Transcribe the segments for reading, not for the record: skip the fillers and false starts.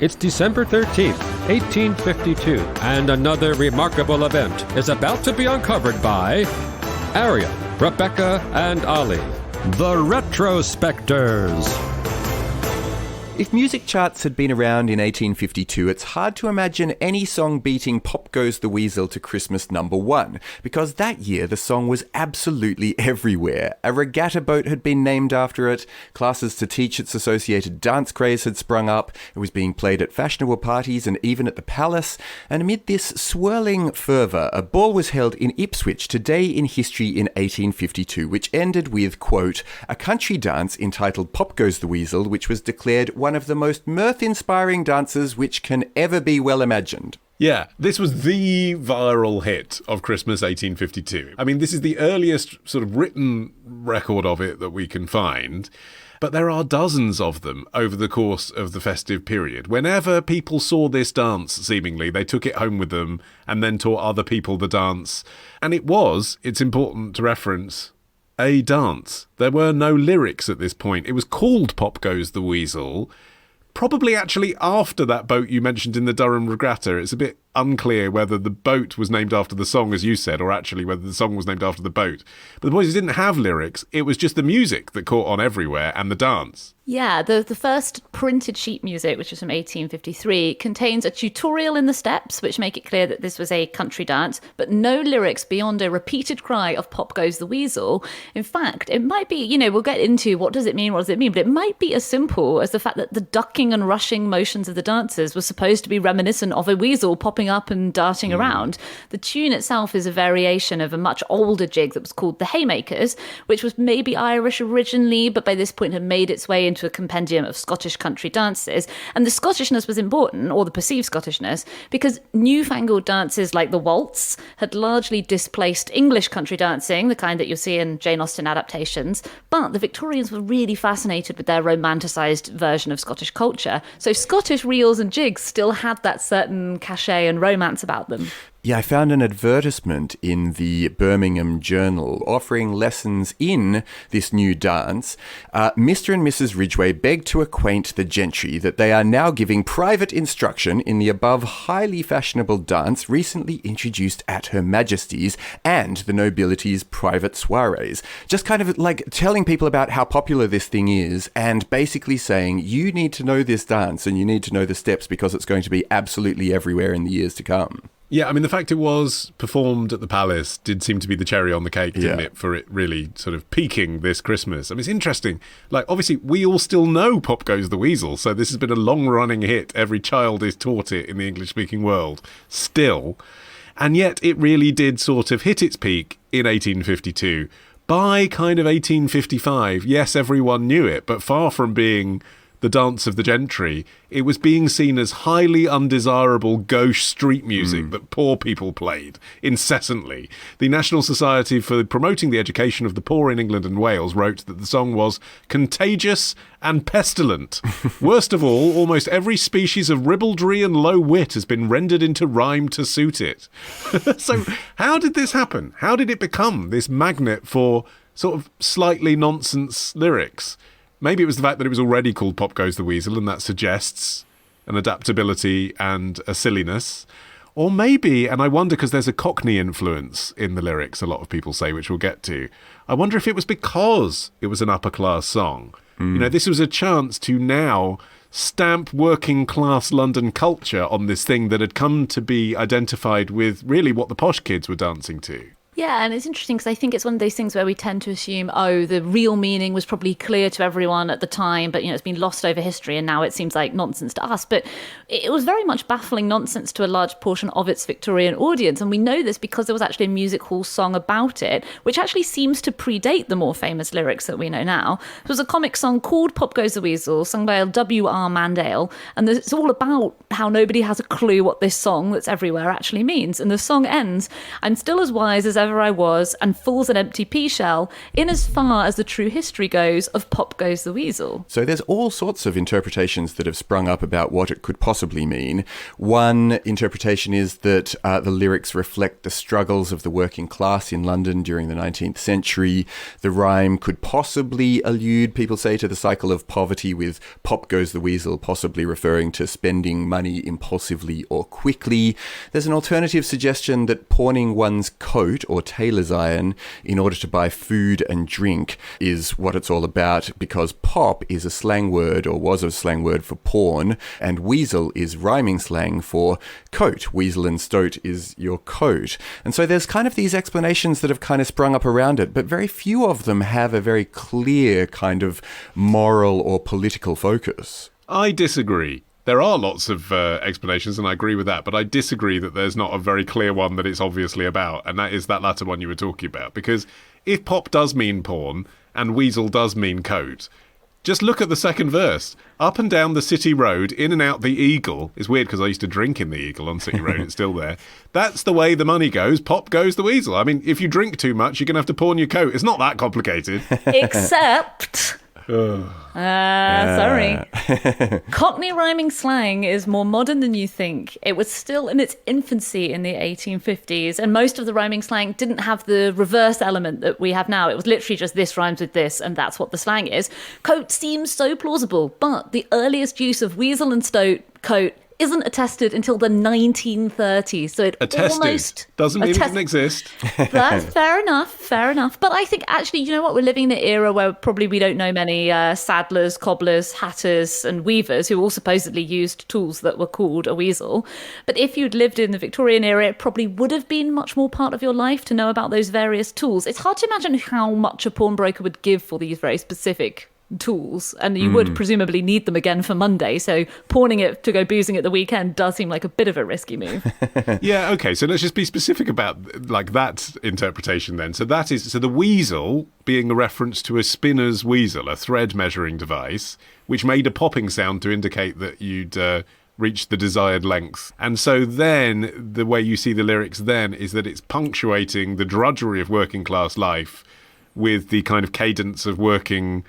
It's December 13th, 1852, and another remarkable event is about to be uncovered by Arion, Rebecca, and Olly, the Retrospectors. If music charts had been around in 1852, it's hard to imagine any song beating Pop Goes the Weasel to Christmas #1, because that year the song was absolutely everywhere. A regatta boat had been named after it, classes to teach its associated dance craze had sprung up, it was being played at fashionable parties and even at the palace, and amid this swirling fervour, a ball was held in Ipswich today in history in 1852, which ended with, quote, a country dance entitled Pop Goes the Weasel, which was declared one of the most mirth-inspiring dances which can ever be well imagined. Yeah, this was the viral hit of Christmas 1852. I mean, this is the earliest sort of written record of it that we can find, but there are dozens of them over the course of the festive period. Whenever people saw this dance, seemingly, they took it home with them and then taught other people the dance. And it's important to reference, a dance. There were no lyrics at this point. It was called Pop Goes the Weasel, probably actually after that boat you mentioned in the Durham Regatta. It's a bit unclear whether the boat was named after the song, as you said, or actually whether the song was named after the boat. But the point is, it didn't have lyrics. It was just the music that caught on everywhere and the dance. Yeah, the first printed sheet music, which was from 1853, contains a tutorial in the steps, which make it clear that this was a country dance, but no lyrics beyond a repeated cry of Pop Goes the Weasel. In fact, it might be, we'll get into what does it mean, but it might be as simple as the fact that the ducking and rushing motions of the dancers were supposed to be reminiscent of a weasel popping up and darting around. The tune itself is a variation of a much older jig that was called the Haymakers, which was maybe Irish originally, but by this point had made its way into a compendium of Scottish country dances. And the Scottishness was important, or the perceived Scottishness, because newfangled dances like the waltz had largely displaced English country dancing, the kind that you'll see in Jane Austen adaptations. But the Victorians were really fascinated with their romanticised version of Scottish culture. So Scottish reels and jigs still had that certain cachet and romance about them. Yeah, I found an advertisement in the Birmingham Journal offering lessons in this new dance. Mr. and Mrs. Ridgway beg to acquaint the gentry that they are now giving private instruction in the above highly fashionable dance recently introduced at Her Majesty's and the nobility's private soirees. Just kind of like telling people about how popular this thing is and basically saying you need to know this dance and you need to know the steps because it's going to be absolutely everywhere in the years to come. Yeah, I mean, the fact it was performed at the Palace did seem to be the cherry on the cake, didn't it, for it really sort of peaking this Christmas. I mean, it's interesting. Like, obviously, we all still know Pop Goes the Weasel, so this has been a long-running hit. Every child is taught it in the English-speaking world, still. And yet, it really did sort of hit its peak in 1852. By kind of 1855, yes, everyone knew it, but far from being the dance of the gentry, it was being seen as highly undesirable gauche street music that poor people played incessantly. The National Society for Promoting the Education of the Poor in England and Wales wrote that the song was contagious and pestilent. Worst of all, almost every species of ribaldry and low wit has been rendered into rhyme to suit it. So how did this happen? How did it become this magnet for sort of slightly nonsense lyrics? Maybe it was the fact that it was already called Pop Goes the Weasel, and that suggests an adaptability and a silliness. Or maybe, and I wonder because there's a Cockney influence in the lyrics, a lot of people say, which we'll get to. I wonder if it was because it was an upper-class song. This was a chance to now stamp working-class London culture on this thing that had come to be identified with really what the posh kids were dancing to. Yeah, and it's interesting because I think it's one of those things where we tend to assume, the real meaning was probably clear to everyone at the time, but, it's been lost over history and now it seems like nonsense to us. But it was very much baffling nonsense to a large portion of its Victorian audience. And we know this because there was actually a music hall song about it, which actually seems to predate the more famous lyrics that we know now. It was a comic song called Pop Goes the Weasel, sung by W.R. Mandale. And it's all about how nobody has a clue what this song that's everywhere actually means. And the song ends, I'm still as wise as ever ever I was, and fool's an empty pea shell, in as far as the true history goes of Pop Goes the Weasel. So there's all sorts of interpretations that have sprung up about what it could possibly mean. One interpretation is that the lyrics reflect the struggles of the working class in London during the 19th century. The rhyme could possibly allude, people say, to the cycle of poverty, with Pop Goes the Weasel possibly referring to spending money impulsively or quickly. There's an alternative suggestion that pawning one's coat or tailor's iron in order to buy food and drink is what it's all about, because pop is a slang word, or was a slang word, for pawn, and weasel is rhyming slang for coat. Weasel and stoat is your coat. And so there's kind of these explanations that have kind of sprung up around it, but very few of them have a very clear kind of moral or political focus. I disagree. There are lots of explanations, and I agree with that, but I disagree that there's not a very clear one that it's obviously about, and that is that latter one you were talking about. Because if pop does mean pawn, and weasel does mean coat, just look at the second verse. Up and down the City Road, in and out the Eagle. It's weird because I used to drink in the Eagle on City Road. It's still there. That's the way the money goes. Pop goes the weasel. I mean, if you drink too much, you're going to have to pawn your coat. It's not that complicated. Except... sorry. Cockney rhyming slang is more modern than you think. It was still in its infancy in the 1850s, and most of the rhyming slang didn't have the reverse element that we have now. It was literally just this rhymes with this, and that's what the slang is. Coat seems so plausible, but the earliest use of weasel and stoat, coat, isn't attested until the 1930s. So it almost... Doesn't mean it doesn't exist. That's fair enough. But I think actually, you know what? We're living in an era where probably we don't know many saddlers, cobblers, hatters and weavers who all supposedly used tools that were called a weasel. But if you'd lived in the Victorian era, it probably would have been much more part of your life to know about those various tools. It's hard to imagine how much a pawnbroker would give for these very specific tools, and you would presumably need them again for Monday, so pawning it to go boozing at the weekend does seem like a bit of a risky move. Yeah, okay, so let's just be specific about like that interpretation then. So the weasel being a reference to a spinner's weasel, a thread measuring device, which made a popping sound to indicate that you'd reached the desired length. And so then the way you see the lyrics then is that it's punctuating the drudgery of working class life with the kind of cadence of working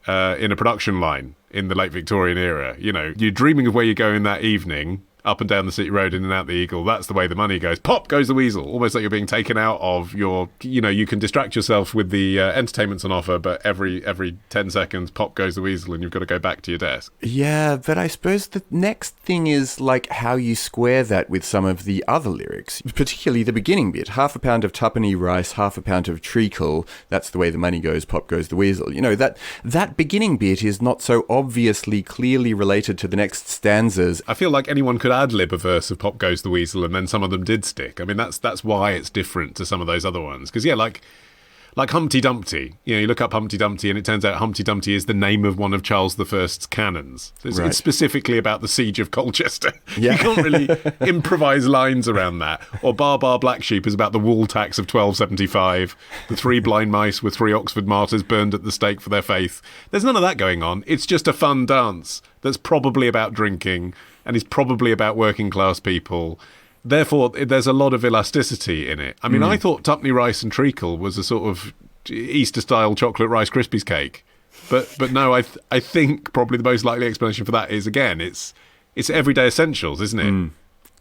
in a production line in the late Victorian era. You know, you're dreaming of where you're going that evening, up and down the City Road, in and out the Eagle. That's the way the money goes. Pop goes the weasel. Almost like you're being taken out of your, you know, you can distract yourself with the entertainments on offer, but every 10 seconds, pop goes the weasel, and you've got to go back to your desk. Yeah, but I suppose the next thing is like how you square that with some of the other lyrics, particularly the beginning bit. 1/2 pound of tuppeny rice, 1/2 pound of treacle. That's the way the money goes. Pop goes the weasel. You know, that beginning bit is not so obviously clearly related to the next stanzas. I feel like anyone could ad-lib a verse of Pop Goes the Weasel, and then some of them did stick. I mean, that's why it's different to some of those other ones. Because, yeah, like Humpty Dumpty. You know, you look up Humpty Dumpty, and it turns out Humpty Dumpty is the name of one of Charles I's cannons. So it's specifically about the siege of Colchester. Yeah. You can't really improvise lines around that. Or Bar Bar Black Sheep is about the wool tax of 1275. The 3 blind mice with 3 Oxford martyrs burned at the stake for their faith. There's none of that going on. It's just a fun dance that's probably about drinking and is probably about working class people. Therefore, there's a lot of elasticity in it. I mean, I thought tuppeny rice and treacle was a sort of Easter-style chocolate Rice Krispies cake. But no, I think probably the most likely explanation for that is, again, it's everyday essentials, isn't it?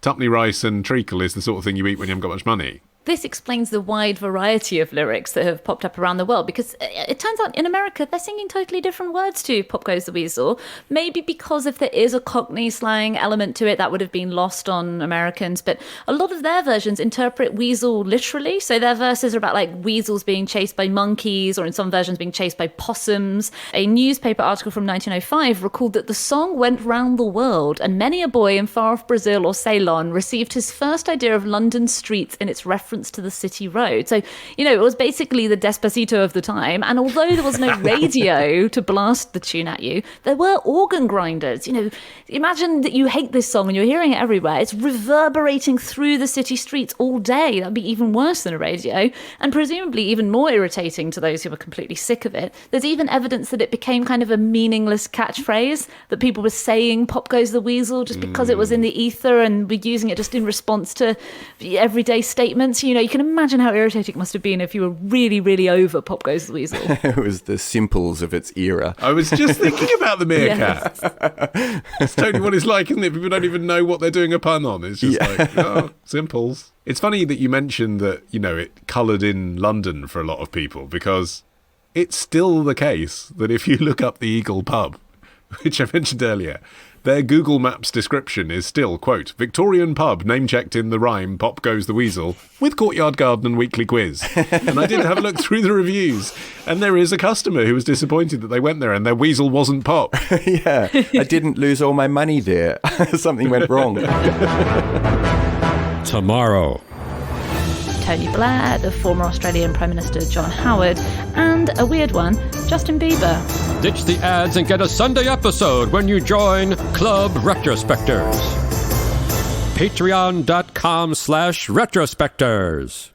Tuppeny rice and treacle is the sort of thing you eat when you haven't got much money. This explains the wide variety of lyrics that have popped up around the world, because it turns out in America they're singing totally different words to Pop Goes the Weasel. Maybe because if there is a Cockney slang element to it, that would have been lost on Americans. But a lot of their versions interpret weasel literally. So their verses are about like weasels being chased by monkeys, or in some versions being chased by possums. A newspaper article from 1905 recalled that the song went round the world, and many a boy in far-off Brazil or Ceylon received his first idea of London streets in its reference to the City Road. So, you know, it was basically the Despacito of the time. And although there was no radio to blast the tune at you, there were organ grinders. You know, imagine that you hate this song and you're hearing it everywhere. It's reverberating through the city streets all day. That'd be even worse than a radio, and presumably even more irritating to those who were completely sick of it. There's even evidence that it became kind of a meaningless catchphrase, that people were saying Pop Goes the Weasel just because it was in the ether, and we're using it just in response to everyday statements. you can imagine how irritating it must have been if you were really, really over Pop Goes the Weasel. It was the simples of its era. I was just thinking about the meerkat. Yes. It's totally what it's like, isn't it? People don't even know what they're doing a pun on. It's just simples. It's funny that you mentioned that, it coloured in London for a lot of people, because it's still the case that if you look up the Eagle pub, which I mentioned earlier, their Google Maps description is still, quote, Victorian pub, name-checked in the rhyme, Pop Goes the Weasel, with courtyard garden and weekly quiz. And I did have a look through the reviews, and there is a customer who was disappointed that they went there and their weasel wasn't Pop. Yeah, I didn't lose all my money there. Something went wrong. Tomorrow. Tony Blair, the former Australian Prime Minister John Howard, and a weird one, Justin Bieber. Ditch the ads and get a Sunday episode when you join Club Retrospectors. Patreon.com/retrospectors.